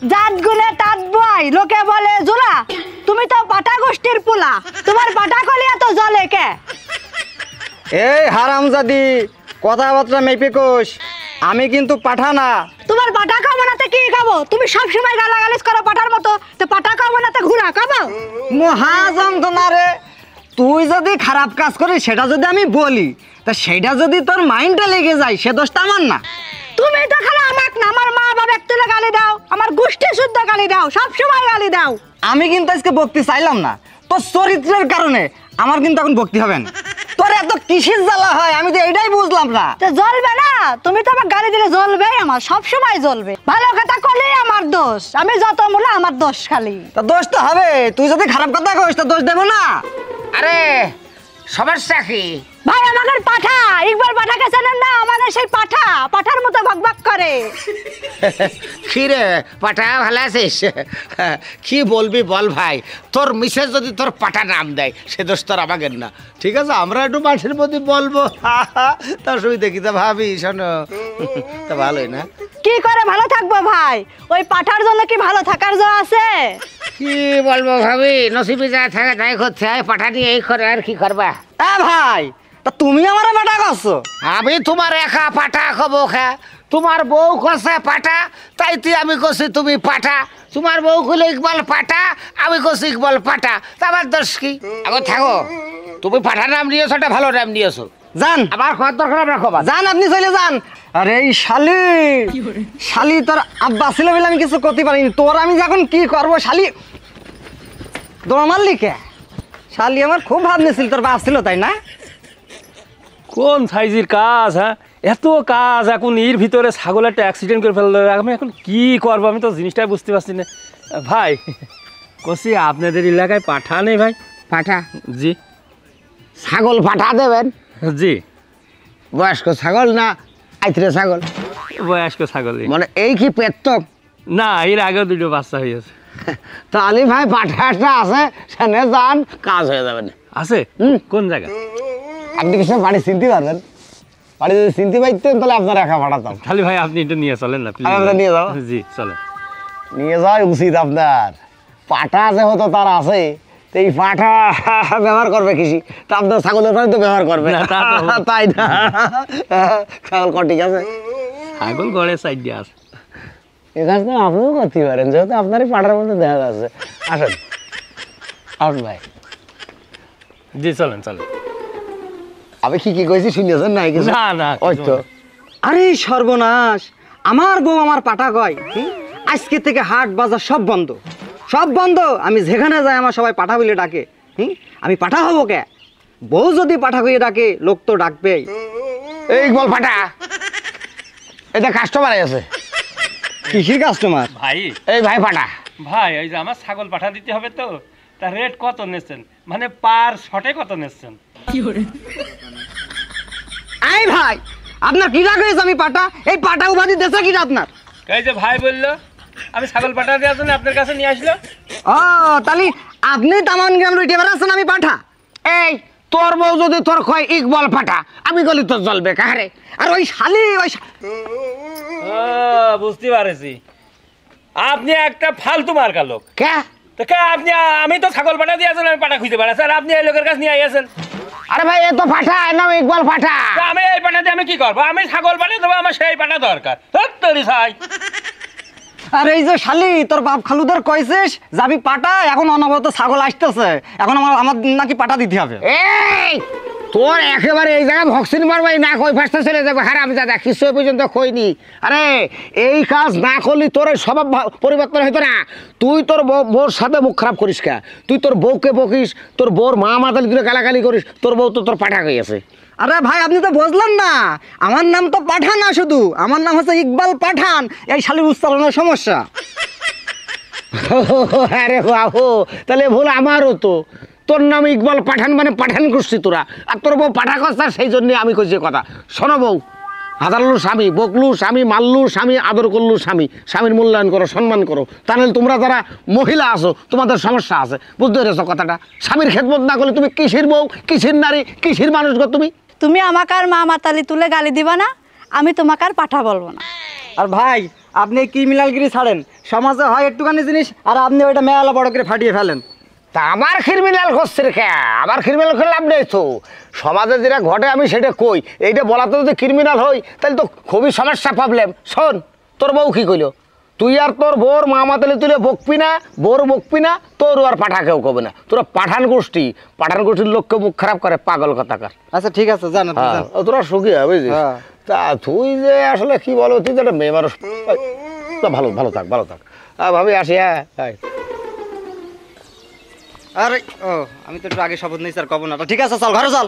জাত গুনে তাত বয় লোকে বলে জোলা। তুমি তো পাটা গোষ্ঠীর পোলা, তোমার পাটা কলিয়া তো জলে কে? এই হারামজাদি, কথাবার্তা মেপে কোষ। আমি কিন্তু পাঠা না। তোমার পাটা কামনাতে কি খাবো? তুমি সব সময় গালাগালিজ করো পাটার মতো, তো পাটা কামনাতে ঘুরা খাবো? মহাযন্ত্রণা রে। তুই যদি খারাপ কাজ করিস সেটা যদি আমি বলি, তা সেটা যদি তোর মাইন্ডে লেগে যায়, সে দোষটা আমার না। তুমি তো খালি আমাক না, আমার মা বাবা তুলে গালি দাও, আমার গোষ্ঠী শুদ্ধ গালি দাও, সব সময় গালি দাও। আমি কিন্তু আজকে বকতে চাইলাম না, তোর চরিত্রের কারণে আমার কিন্তু এখন বকতে হবে না। তোর এত কিসের জ্বালা হয় আমি তো এটাই বুঝলাম না। তো জ্বলবে না? তুমি তো আমার গালি দিলে জ্বলবে, আমার সব সময় জ্বলবে। ভালো কথা করলে আমার দোষ, আমি যত মূল্য আমার দোষ খালি। তা দোষ তো হবে, তুই যদি খারাপ কথা কইস তা দোষ দেবো না। আরে সমস্যা কি? ভাই আমাদের পাঠা, একবার পাঠাকে চেনেন না? আমাদের সেই পাঠা পাঠার মতো বকবক করে। কি রে পাটা, ভালো আছিস? কি বলবি বল ভাই, তোর মিসেস যদি তোর পাটা নাম দেয় সে দোষ তোর আমাদের না, ঠিক আছে? আমরা একটু মাঠের মধ্যে বলবো, তার সুবিধা কি তা ভাবি, শোনো তা ভালোই না। কি করে ভালো থাকবো ভাই? ওই পাঠার জন্য কি ভালো থাকার জন্য আছে? কি বলবো ভাবি, নসিবে যা থাকে তাই করতে হয়, পাঠা নিয়ে এই করে আর কি করবা? ভাই, তা তুমি আমার পাঠা করছো? আমি তোমার একা পাঠা খবো খা, তোমার বউ কষে পাঠা, তাই তুই আমি কষি তুমি পাঠা। তোমার বউ খুলে ইকবাল পাঠা, আমি কষি ইকবাল পাঠা, তা আমার দোষ কি? এখন থাকো, তুমি পাঠা নাম নিয়েছো, একটা ভালো নাম নিয়েছো। যান, আবার খাওয়ার দরকার আমরা খবর যান, আপনি চলে যান। আরে এই শালি, শালি তোর আব্বা ছিল বলে আমি কিছু করতে পারিনি। তোর আমি যখন কি করবো, শালি দৌড় মারলি কে? শালি আমার খুব ভাবনা ছিল তোর বাপ ছিল, তাই না? কোন সাইজের কাজ? হ্যাঁ, এত কাজ, এখন এর ভিতরে ছাগল একটা অ্যাক্সিডেন্ট করে ফেললো, আমি এখন কি করবো আমি তো জিনিসটাই বুঝতে পারছি না। ভাই কষি, আপনাদের এলাকায় পাঠা নেই ভাই? পাঠা? জি। ছাগল পাঠা দেবেন? জি। বয়স্ক ছাগল না আইতরে ছাগল? বয়স্ক ছাগল। মানে এই কি পেত? না, এর আগেও দুটো বাচ্চা হয়েছে। তাহলে ভাই পাঠাটা আছে, সেনে যান, কাজ হয়ে যাবে না। আছে? কোন জায়গা? আপনি কিছু বাড়ি চিনতে পারবেন? বাড়ি যদি চিনতে পারতেন তাহলে আপনার একা পাঠাতাম। খালি ভাই আপনি এটা নিয়ে চলেন না, আমরা নিয়ে যাবো? জি চলেন। নিয়ে যাওয়াই উচিত আপনার। পাঠা যে হতো তার আছে, তো এই পাঠা ব্যবহার করবে কৃষি, তা আপনার ছাগলের পানি তো ব্যবহার করবে না, তা তো হবে। তাই না? ছাগল ঠিক আছে, ছাগল গড়ে সাইড দিয়ে আছে। এ কাজ তো আপনিও করতে পারেন, যেহেতু আপনারই পাঠার মধ্যে দেখা যাচ্ছে। আসেন আসুন ভাই। জি চলেন চলেন। আমি কি কইছি শুনিয়েছেন না? না না, ওই তো। আরে সর্বনাশ, আমার বউ আমার পাঠা কয়। আজকে থেকে হাট বাজার সব বন্ধ, সব বন্ধ। আমি যেখানে যাই আমার সবাই পাঠা বলে ডাকে। আমি পাঠা হবো কে? বউ যদি পাঠা কইয়ে ডাকে, লোক তো ডাকবেই। এই বল পাঠা, এটা কাস্টমার আছে। কৃষির কাস্টমার? ভাই, এই ভাই পাঠা। ভাই ওই যে আমার ছাগল পাঠা দিতে হবে তো, তা রেট কত নিচ্ছেন? মানে পার শটে কত নিচ্ছেন? এই ভাই, আপনার কি রাগ হয়েছে? আমি পাঠা, এই পাঠা উপাধি দেশে কি আপনার? এই যে ভাই বললো আমি ছাগল পাঠা দেওয়ার জন্য আপনার কাছে নিয়ে আসলো। ও, তাহলে আপনি তামান গ্রাম রুইটে বেড়াচ্ছেন, আমি পাঠা? এই তোর বউ যদি তোর কয় ইকবাল পাঠা, আমি গলি তোর জ্বলবে কাহারে? আর ওই শালি, ওই বুঝতে পারছি, আপনি একটা ফালতু মার্কা লোক। কে? তো কে আপনি? আমি তো ছাগল পাঠা দিয়েছেন, আমি পাঠা খুঁজতে পারি স্যার, আপনি এই লোকের কাছে নিয়ে আসেন। আরে ভাই, এ তো পাঠা, এর নাম ইকবাল পাঠা। আমি এই পাঠা দিয়ে আমি কি করবো? আমি ছাগল পাঠা দেবো, আমার সেই পাঠা দরকার। তরি ছাই। আর এই যে শালি, তোর বাপ খালুদের কইছিস যাবি পাটা, এখন অনবরত ছাগল আসতেছে, এখন আমার নাকি পাটা দিতে হবে। এই তোর একেবারে এই জায়গায় ভক্সিন মারবাই না, কই ফার্স্টে চলে যাবে। হ্যাঁ আমি দাদা কিছু পর্যন্ত কইনি। আরে এই কাজ না করলি তোর স্বভাব পরিবর্তন হইতো না। তুই তোর বউর সাথে মুখ খারাপ করিস কা? তুই তোর বউকে বকিস, তোর বউর মা মাতালি তুই গালাগালি করিস, তোর বউ তো তোর পাঠা গিয়েছে। আরে ভাই, আপনি তো বুঝলেন না, আমার নাম তো পাঠান না, শুধু আমার নাম হচ্ছে ইকবাল পাঠান। এই শালির উচ্চারণের সমস্যা। আরে বাবু, তাহলে ভুল আমারও তো। তোর নাম ইকবাল পাঠান মানে পাঠান গোষ্ঠী তোরা, আর তোর বউ পাঠা কস্তা, সেই জন্যে আমি কইছি কথা। শোনো বউ, হাজারলু স্বামী, বকলু স্বামী, মারলু স্বামী, আদর করলু স্বামী, স্বামীর মূল্যায়ন করো, সম্মান করো। তাহলে তোমরা যারা মহিলা আছো তোমাদের সমস্যা আছে, বুঝতে পেরেছো কথাটা? স্বামীর খেদমত না করলে তুমি কিসের বউ, কিসের নারী, কিসের মানুষ গো তুমি? তুমি আমাকে আর মা মাতালি তুলে গালি দিবা না, আমি তোমাকে আর পাঠা বলবো না। আর ভাই, আপনি এই ক্রিমিনালগিরি ছাড়েন, সমাজে হয় একটুখানি জিনিস আর আপনি ওইটা মেলা বড় করে ফাটিয়ে ফেলেন। তা আমার ক্রিমিনাল করছে রে কে? আমার ক্রিমিনাল করে লাভ নেই তো, সমাজে যেটা ঘটে আমি সেটা কই, এইটা বলাতে যদি ক্রিমিনাল হই তাহলে তো খুবই সমস্যা প্রবলেম। শোন, তোর বউ কি কইল, তুই আর তোর বউর মা তালে তুলে বকবি না, বউর বকবি না, তোর আর পাঠা কেউ কবে না। তোরা পাঠান গোষ্ঠীর লোককে মুখ খারাপ করে, পাগল কথাকার। আচ্ছা ঠিক আছে, জানো তোরা সুখী হবে বুঝছিস? তা তুই যে আসলে কি বলো, তুই তো একটা মেয়ে মানুষ। ভালো ভালো থাক, ভালো থাক। ভাবি আসি। হ্যাঁ, আরে ও আমি তো একটু আগে শপথ নিয়েছি আর কব না। ঠিক আছে চল ঘরে চল।